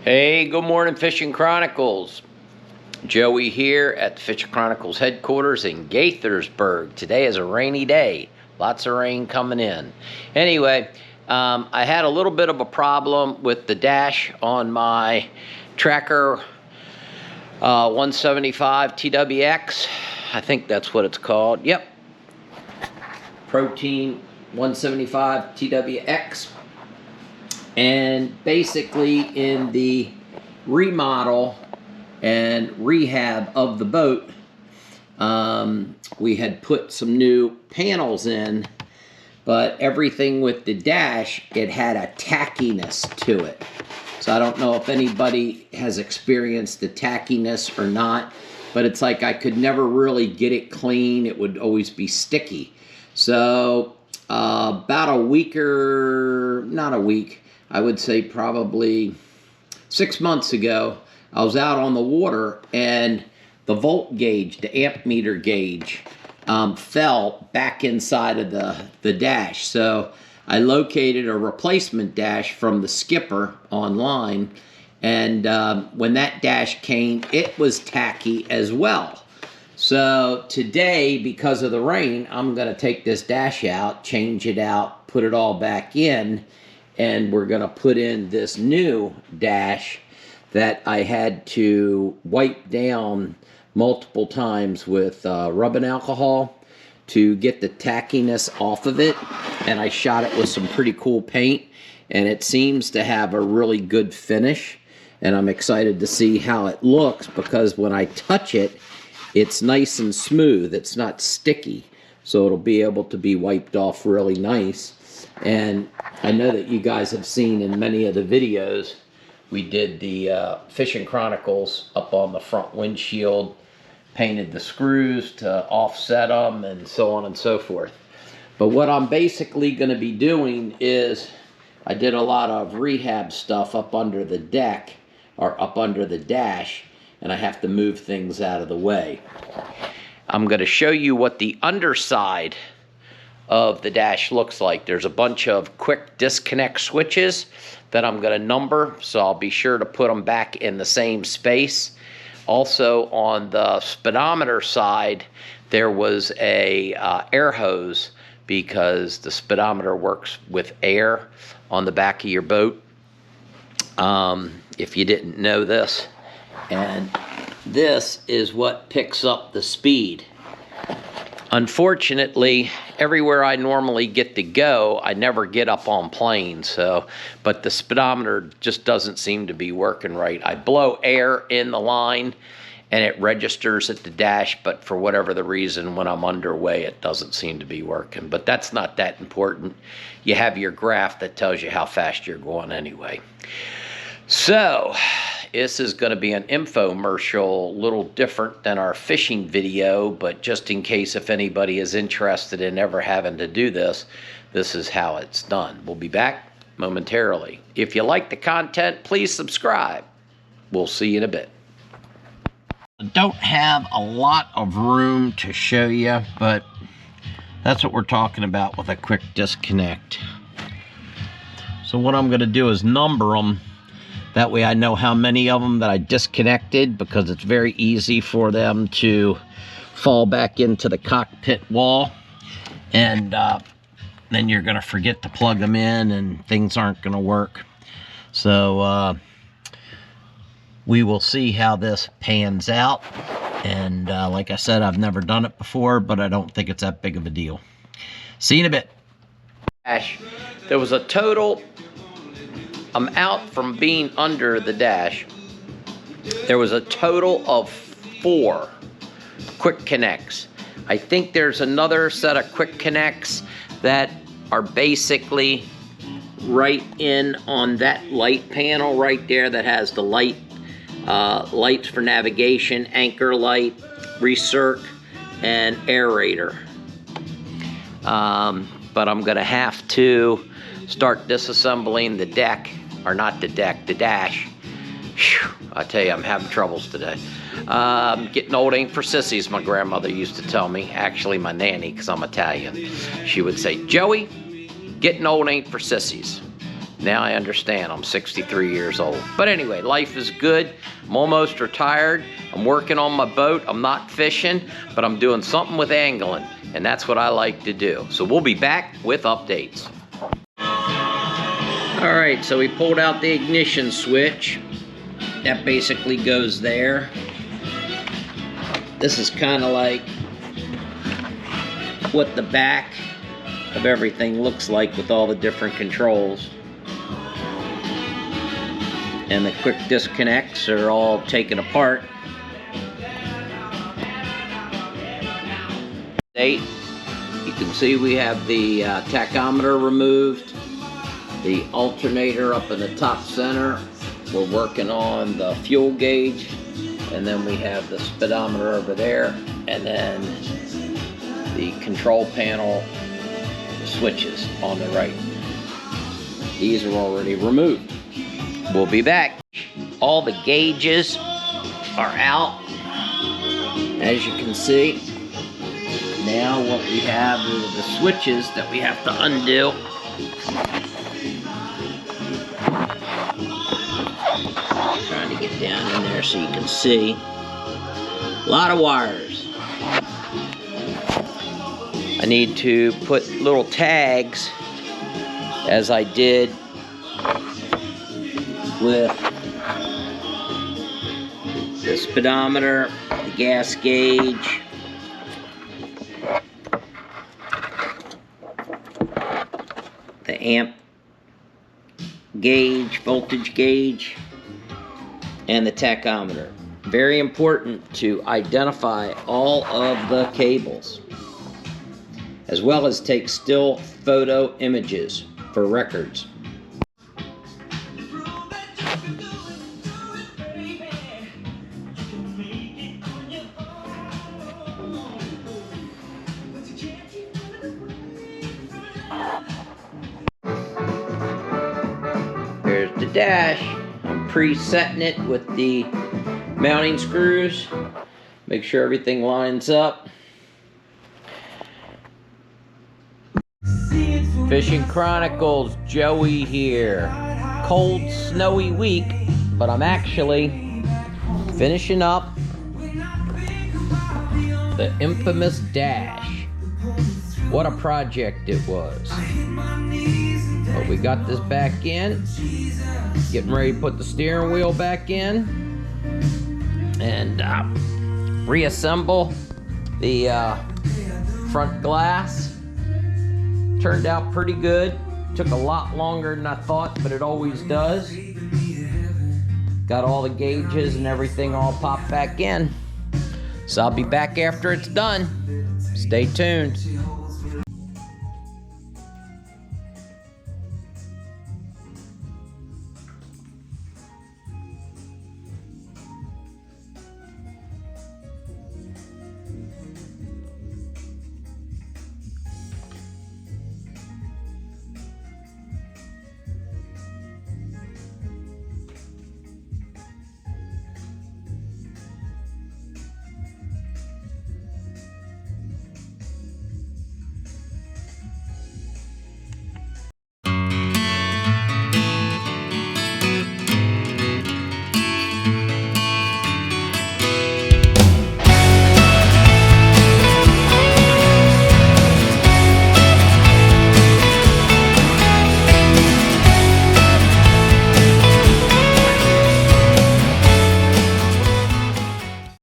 Hey, good morning, Fishing Chronicles. Joey here at the Fishing Chronicles headquarters in Gaithersburg. Today is a rainy day. Lots of rain coming in. Anyway, I had a little bit of a problem with the dash on my Tracker 175 TWX. I think that's what it's called. Yep. Protein 175 TWX. And basically in the remodel and rehab of the boat, we had put some new panels in, but everything with the dash, it had a tackiness to it. So I don't know if anybody has experienced the tackiness or not, but it's like I could never really get it clean. It would always be sticky. So about a week or not a week, I would say probably 6 months ago, I was out on the water and the volt gauge, the amp meter gauge, fell back inside of the dash. So I located a replacement dash from the skipper online, and when that dash came, it was tacky as well. So today, because of the rain, I'm going to take this dash out, change it out, put it all back in, and we're going to put in this new dash that I had to wipe down multiple times with rubbing alcohol to get the tackiness off of it. And I shot it with some pretty cool paint, and it seems to have a really good finish. And I'm excited to see how it looks, because when I touch it, it's nice and smooth. It's not sticky, so it'll be able to be wiped off really nice. And I know that you guys have seen in many of the videos, we did the Fishing Chronicles up on the front windshield, painted the screws to offset them, and so on and so forth. But what I'm basically going to be doing is, I did a lot of rehab stuff up under the deck, or up under the dash, and I have to move things out of the way. I'm going to show you what the underside of the dash looks like. There's a bunch of quick disconnect switches that I'm going to number, so I'll be sure to put them back in the same space. Also, on the speedometer side, there was a air hose, because the speedometer works with air on the back of your boat, if you didn't know this. And this is what picks up the speed. Unfortunately, everywhere I normally get to go, I never get up on planes. But the speedometer just doesn't seem to be working right. I blow air in the line and it registers at the dash, but for whatever the reason, when I'm underway, it doesn't seem to be working. But that's not that important. You have your graph that tells you how fast you're going anyway. So this is going to be an infomercial, a little different than our fishing video, but just in case if anybody is interested in ever having to do this, this is how it's done. We'll be back momentarily. If you like the content, please subscribe. We'll see you in a bit. I don't have a lot of room to show you, but that's what we're talking about with a quick disconnect. So what I'm going to do is number them. That way I know how many of them that I disconnected, because it's very easy for them to fall back into the cockpit wall. And then you're going to forget to plug them in and things aren't going to work. So we will see how this pans out. And like I said, I've never done it before, but I don't think it's that big of a deal. See you in a bit. There was a total... I'm out from being under the dash. There was a total of 4 quick connects. I think there's another set of quick connects that are basically right in on that light panel right there that has the light, lights for navigation, anchor light, recirc, and aerator. But I'm gonna have to start disassembling the deck. Or not the deck, the dash. Whew, I tell you, I'm having troubles today. Getting old ain't for sissies, my grandmother used to tell me. Actually, my nanny, because I'm Italian. She would say, Joey, getting old ain't for sissies. Now I understand. I'm 63 years old. But anyway, life is good. I'm almost retired. I'm working on my boat. I'm not fishing, but I'm doing something with angling, and that's what I like to do. So we'll be back with updates. All right, so we pulled out the ignition switch. That basically goes there. This is kind of like what the back of everything looks like with all the different controls. And the quick disconnects are all taken apart. You can see we have the tachometer removed, the alternator up in the top center. We're working on the fuel gauge, and then we have the speedometer over there, and then the control panel, the switches on the right. These are already removed. We'll be back. All the gauges are out, as you can see. Now what we have is the switches that we have to undo. Trying to get down in there so you can see. A lot of wires. I need to put little tags, as I did with the speedometer, the gas gauge, the amp gauge, voltage gauge, and the tachometer. Very important to identify all of the cables, as well as take still photo images for records. There's the dash. I'm pre-setting it with the mounting screws. Make sure everything lines up. Fishing Chronicles, Joey here. Cold, snowy week, but I'm actually finishing up the infamous dash. What a project it was. But we got this back in. Getting ready to put the steering wheel back in. And reassemble the front glass. Turned out pretty good. Took a lot longer than I thought, but it always does. Got all the gauges and everything all popped back in. So I'll be back after it's done. Stay tuned.